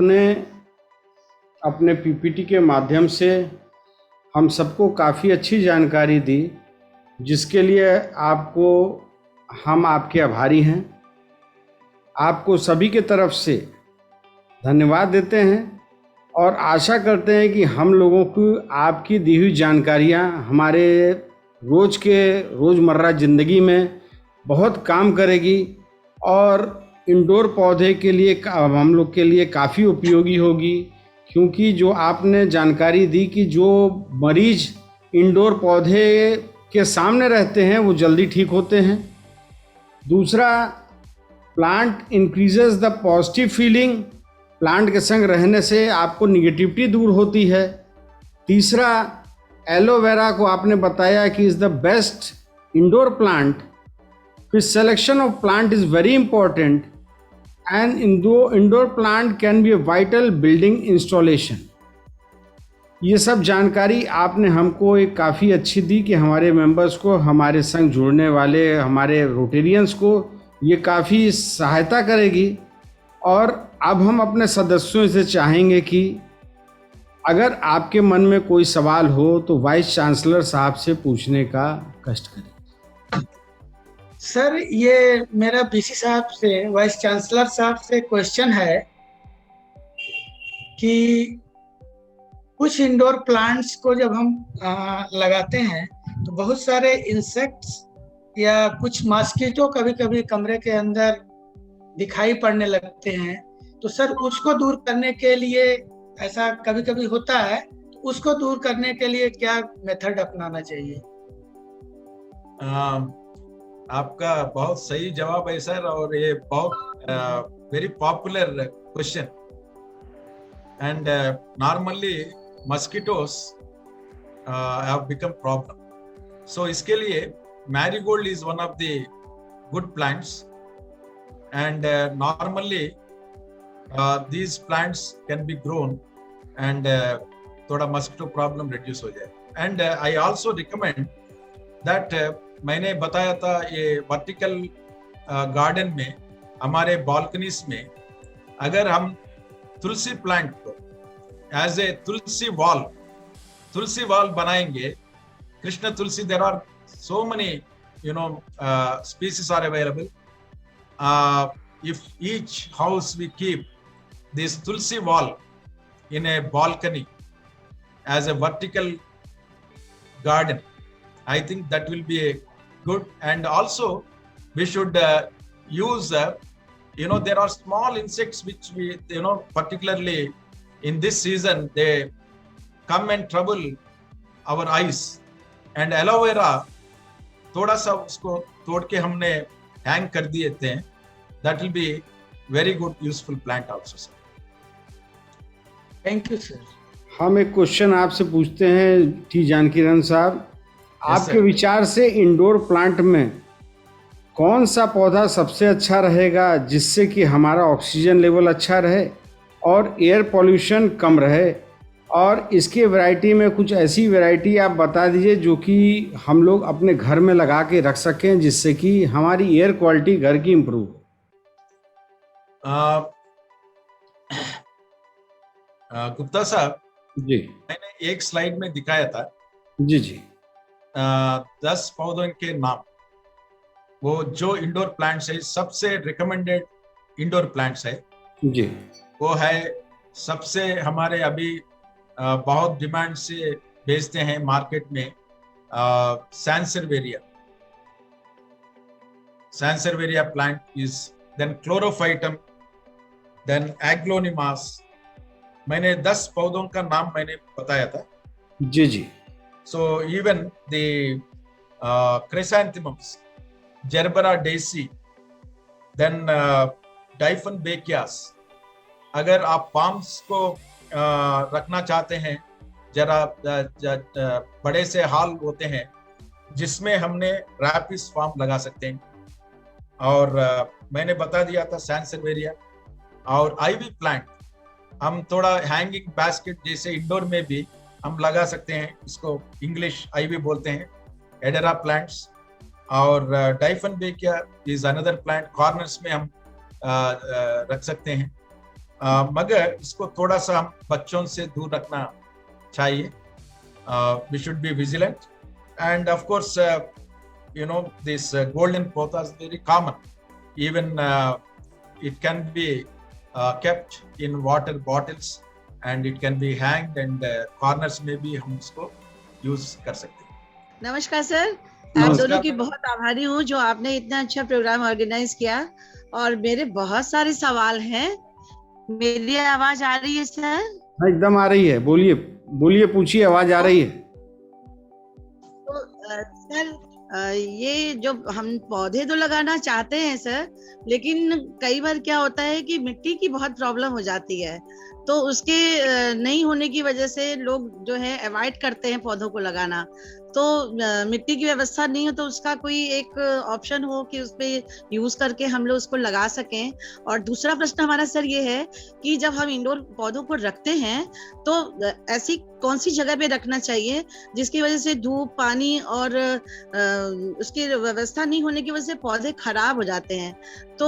आपने अपने पीपीटी के माध्यम से हम सबको काफ़ी अच्छी जानकारी दी, जिसके लिए हम आपके आभारी हैं। आपको सभी के तरफ से धन्यवाद देते हैं और आशा करते हैं कि हम लोगों को आपकी दी हुई जानकारियाँ हमारे रोज़मर्रा ज़िंदगी में बहुत काम करेगी और इंडोर पौधे के लिए हम लोग के लिए काफ़ी उपयोगी होगी, क्योंकि जो आपने जानकारी दी कि जो मरीज इंडोर पौधे के सामने रहते हैं वो जल्दी ठीक होते हैं। दूसरा, plant increases the positive feeling, plant के संग रहने से आपको निगेटिविटी दूर होती है। तीसरा, एलोवेरा को आपने बताया कि is the best indoor plant. फिर selection of plant is very important and indoor plant can be a vital building installation. ये सब जानकारी आपने हमको एक काफ़ी अच्छी दी कि हमारे मेंबर्स को, हमारे संग जुड़ने वाले हमारे रोटेरियंस को ये काफ़ी सहायता करेगी। और अब हम अपने सदस्यों से चाहेंगे कि अगर आपके मन में कोई सवाल हो तो वाइस चांसलर साहब से पूछने का कष्ट करें। सर, ये मेरा बीसी साहब से, वाइस चांसलर साहब से क्वेश्चन है कि कुछ इंडोर प्लांट्स को जब हम लगाते हैं तो बहुत सारे इंसेक्ट्स या कुछ मॉस्किटो कभी कभी कमरे के अंदर दिखाई पड़ने लगते हैं। तो सर, उसको दूर करने के लिए, ऐसा कभी कभी होता है, तो उसको दूर करने के लिए क्या मेथड अपनाना चाहिए? आपका बहुत सही जवाब है सर, और ये बहुत very popular question. And normally mosquitoes have become problem. So इसके लिए marigold is one of the good plants, and normally these plants can be grown and थोड़ा मस्किटो प्रॉब्लम रिड्यूस हो जाए। And I also recommend that, मैंने बताया था ये vertical garden में, हमारे बालकनीज में अगर हम तुलसी प्लांट को एज ए तुलसी वॉल बनाएंगे, Krishna tulsi, there are so many species are available. If each house we keep this tulsi wall in a balcony as a vertical garden, I think that will be a good. And also we should use there are small insects which we particularly in this season they come and trouble our eyes, and aloe vera थोड़ा सा उसको तोड़ के हमने hang कर दिए थे। That will be very good useful plant also, sir. Thank you, sir. हम एक क्वेश्चन आपसे पूछते हैं टी जानकीरन साहब, आपके विचार से इंडोर प्लांट में कौन सा पौधा सबसे अच्छा रहेगा जिससे कि हमारा ऑक्सीजन लेवल अच्छा रहे और एयर पॉल्यूशन कम रहे? और इसके वैरायटी में कुछ ऐसी वैरायटी आप बता दीजिए जो कि हम लोग अपने घर में लगा के रख सकें, जिससे कि हमारी एयर क्वालिटी घर की इम्प्रूव हो। गुप्ता साहब जी, मैंने एक स्लाइड में दिखाया था। जी 10 पौधों के नाम, वो जो इंडोर प्लांट्स है, सबसे रिकमेंडेड इंडोर प्लांट्स है जी, वो है सबसे हमारे अभी बहुत डिमांड से बेचते हैं मार्केट में, sansevieria plant is, then chlorophytum, then aglaonemas. मैंने 10 पौधों का नाम मैंने बताया था। जी। So even the chrysanthemums, gerbera daisy, then dieffenbachias. अगर आप पाम्स को रखना चाहते हैं, जरा बड़े से हाल होते हैं जिसमें हमने रैपिस फार्म लगा सकते हैं। और मैंने बता दिया था सैंसरवेरिया। और आईवी प्लांट हम थोड़ा हैंगिंग बास्केट जैसे इंडोर में भी हम लगा सकते हैं, इसको इंग्लिश आईवी बोलते हैं, एडेरा प्लांट्स। और डाइफनबेकिया इज अनदर प्लांट, कॉर्नर्स में हम रख सकते हैं। मगर इसको थोड़ा सा हम बच्चों से दूर रखना चाहिए. We should be vigilant, and of course, this golden pothos is very common. Even it can be kept in water bottles, and it can be hanged, and corners में भी हम इसको use कर सकते हैं. नमस्कार सर, आप नमस्कार दोनों की मैडम. बहुत आभारी हूँ जो आपने इतना अच्छा प्रोग्राम ऑर्गेनाइज किया, और मेरे बहुत सारे सवाल हैं. मेरी आवाज आ रही है सर? एकदम आ रही है, बोलिए बोलिए, पूछिए, आवाज आ रही है. तो सर, ये जो हम पौधे तो लगाना चाहते हैं सर, लेकिन कई बार क्या होता है कि मिट्टी की बहुत प्रॉब्लम हो जाती है, तो उसके नहीं होने की वजह से लोग जो है अवॉइड करते हैं पौधों को लगाना. तो मिट्टी की व्यवस्था नहीं हो तो उसका कोई एक ऑप्शन हो कि उस पे यूज करके हम लोग उसको लगा सकें. और दूसरा प्रश्न हमारा सर ये है कि जब हम इंडोर पौधों को रखते हैं तो ऐसी कौन सी जगह पे रखना चाहिए जिसकी वजह से धूप, पानी और उसकी व्यवस्था नहीं होने की वजह से पौधे खराब हो जाते हैं. तो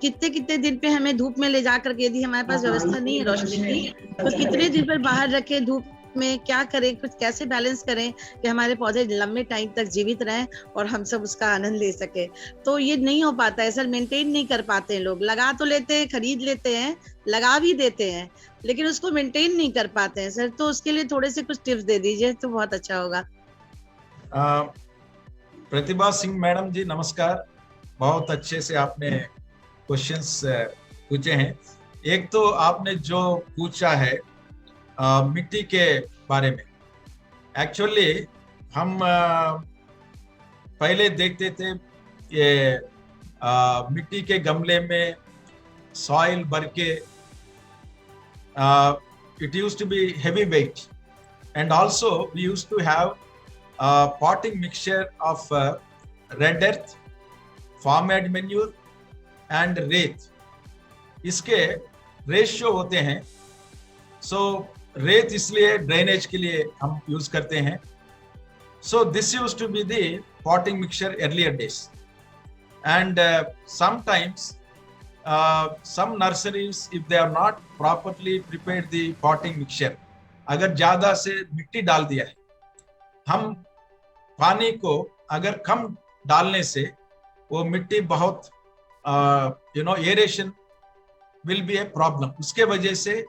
कितने कितने दिन पे हमें धूप में ले जा करके, यदि हमारे पास व्यवस्था नहीं है रोशनी की, तो कितने दिन पर बाहर रखें धूप में, क्या करें, कुछ कैसे बैलेंस करें कि हमारे पौधे लंबे टाइम तक जीवित रहें और हम सब उसका आनंद ले सके. तो ये नहीं हो पाता है सर, मेंटेन नहीं कर पाते हैं लोग. लगा तो लेते हैं, खरीद लेते हैं, लगा भी देते हैं, लेकिन उसको मेंटेन नहीं कर पाते हैं सर. तो उसके लिए थोड़े से कुछ टिप्स दे दीजिए तो बहुत अच्छा होगा. प्रतिभा सिंह मैडम जी नमस्कार. बहुत अच्छे से आपने क्वेश्चंस पूछे हैं. एक तो आपने जो पूछा है मिट्टी के बारे में. एक्चुअली हम पहले देखते थे ये मिट्टी के गमले में सॉइल भर के, it used to be heavy weight, and also we used to have potting mixture of red earth, farmyard manure and रेत. इसके रेशियो होते हैं. सो रेत इसलिए ड्रेनेज के लिए हम यूज करते हैं. So this used to be the potting mixture earlier days, and sometimes some nurseries, if they are not properly prepared the potting mixture, अगर ज्यादा से मिट्टी डाल दिया है, हम पानी को अगर कम डालने से वो मिट्टी बहुत aeration will be a problem. उसके वजह से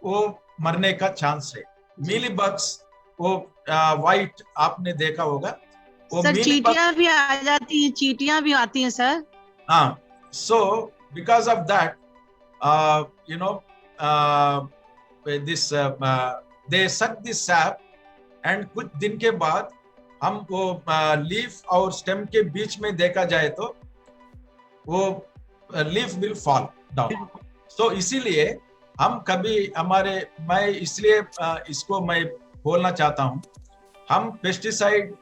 वो मरने का चांस है. मीली बग्स, वो वाइट आपने देखा होगा, वो सर चींटियां भी आ जाती हैं, चींटियां भी आती हैं सर. हाँ. So because of that this they suck this sap, and कुछ दिन के बाद हम वो लीफ और स्टेम के बीच में देखा जाए तो वो लीफ विल फॉल डाउन. सो इसीलिए हम कभी मैं इसलिए इसको मैं बोलना चाहता हूँ, हम पेस्टिसाइड,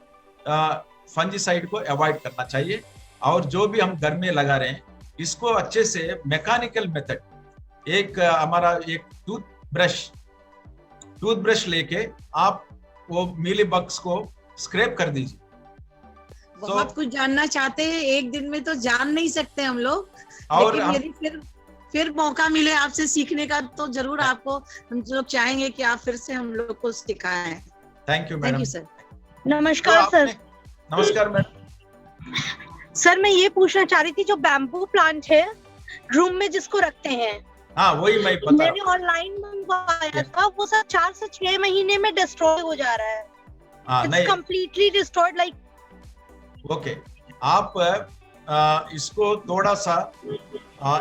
फंजीसाइड को अवॉइड करना चाहिए. और जो भी हम घर में लगा रहे हैं इसको अच्छे से मैकेनिकल मेथड, एक हमारा एक टूथब्रश लेके आप वो मीली बग्स को स्क्रैप कर दीजिए. बहुत कुछ जानना चाहते हैं, एक दिन में तो जान नहीं सकते हम लोग, और लेकिन यदि फिर मौका मिले आपसे सीखने का तो जरूर आपको हम लोग चाहेंगे कि आप फिर से हम लोग को सिखाएं. Thank you madam. Thank you sir. नमस्कार सर. नमस्कार मैडम. सर मैं ये पूछना चाह रही थी, जो बैम्बू प्लांट है रूम में जिसको रखते हैं, हाँ वही मैं बता रहा मैंने ऑनलाइन मंगवाया था, वो सर 4 से 6 महीने में डिस्ट्रॉय हो जा रहा है. नहीं, कंप्लीटली डिस्ट्रॉयड लाइक. ओके. आप इसको थोड़ा सा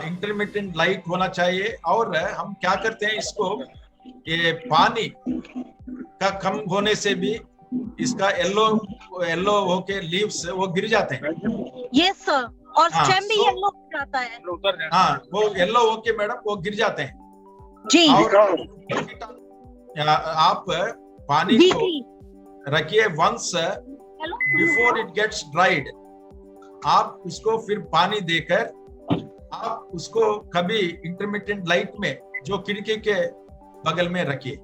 इंटरमिटेंट लाइट होना चाहिए. और हम क्या करते हैं, इसको ये पानी का कम होने से भी इसका येलो होके लीव्स वो गिर जाते हैं. Yes sir. और हाँ, स्टेम भी येलो हो जाता है. हाँ, वो येलो होके मैडम वो गिर जाते हैं. जी. और आप पानी को रखिए once before it gets dried. आप उसको फिर पानी देकर आप उसको कभी इंटरमिटेंट लाइट में जो खिड़की के बगल में रखिए.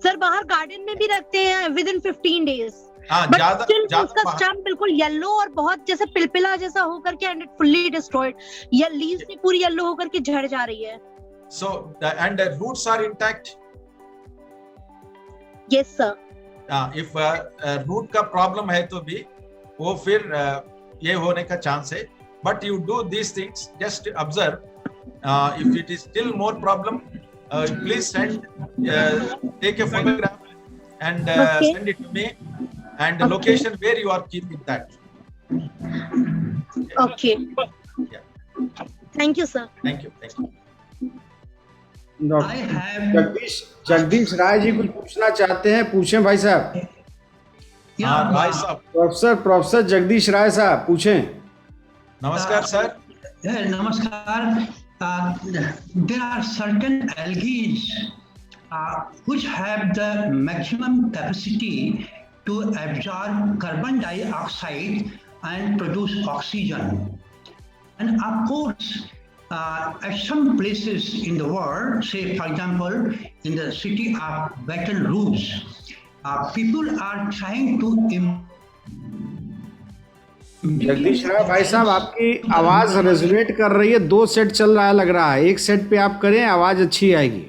सर बाहर गार्डन में भी रखते हैं विद इन 15 डेज. हाँ, ज्यादा उसका स्टेम बिल्कुल येलो और बहुत जैसे पिलपिला जैसा होकर के, एंड इट फुल्ली डिस्ट्रॉयड. ये लीव्स भी पूरी येलो होकर के झड़ जा रही है. So and the roots are intact. Yes, sir. If root का problem है तो भी वो फिर ये होने का chance है. But you do these things, just observe. If it is still more problem, please send, take a photograph and Okay. send it to me, and the location where you are keeping that. Okay. Yeah. Thank you, sir. Thank you. Thank you. I doctor have Jagdish Rai ji कुछ पूछना चाहते हैं, पूछें भाई साहब। yeah, राय साहब, professor Jagdish राय साहब पूछें। नमस्कार sir. Namaskar. There are certain algae which have the maximum capacity to absorb carbon dioxide and produce oxygen. And of course, at some places in the world, say for example, in the city of Baton Rouge, people are trying to Jagdish Rai भाई साहब, आपकी आवाज resonate कर रही है, 2 set चल रहा है लग रहा है, एक सेट पे आप करें, आवाज अच्छी आएगी।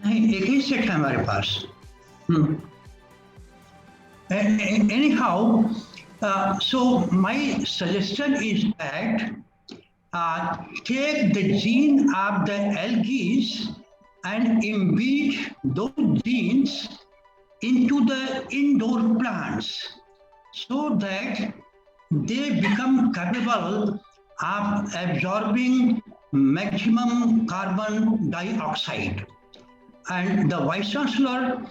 नहीं, एक ही सेट है हमारे पास। Anyhow, so my suggestion is that take the gene of the algae and embed those genes into the indoor plants so that they become capable of absorbing maximum carbon dioxide. And the Vice Chancellor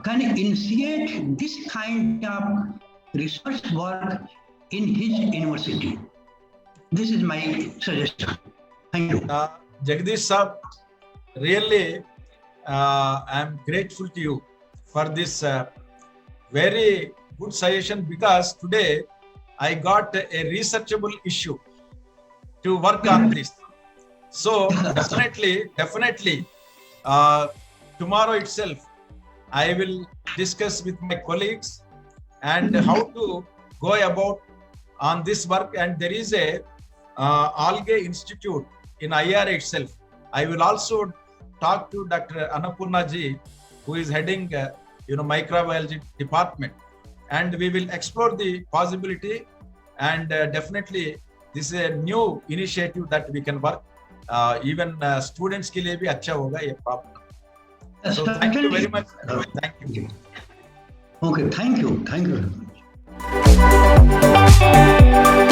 can initiate this kind of research work in his university. This is my suggestion. Thank you. Jagdish Sahab, really, I am grateful to you for this very good suggestion, because today I got a researchable issue to work on this. So definitely, tomorrow itself, I will discuss with my colleagues and how to go about on this work. And there is a Algae Institute in IR itself. I will also talk to Dr. Annapurna ji, who is heading microbiology department, and we will explore the possibility. And definitely this is a new initiative that we can work. Even students के लिए भी अच्छा होगा ये problem. So thank you very much. Thank you. Okay, thank you. Thank you very much.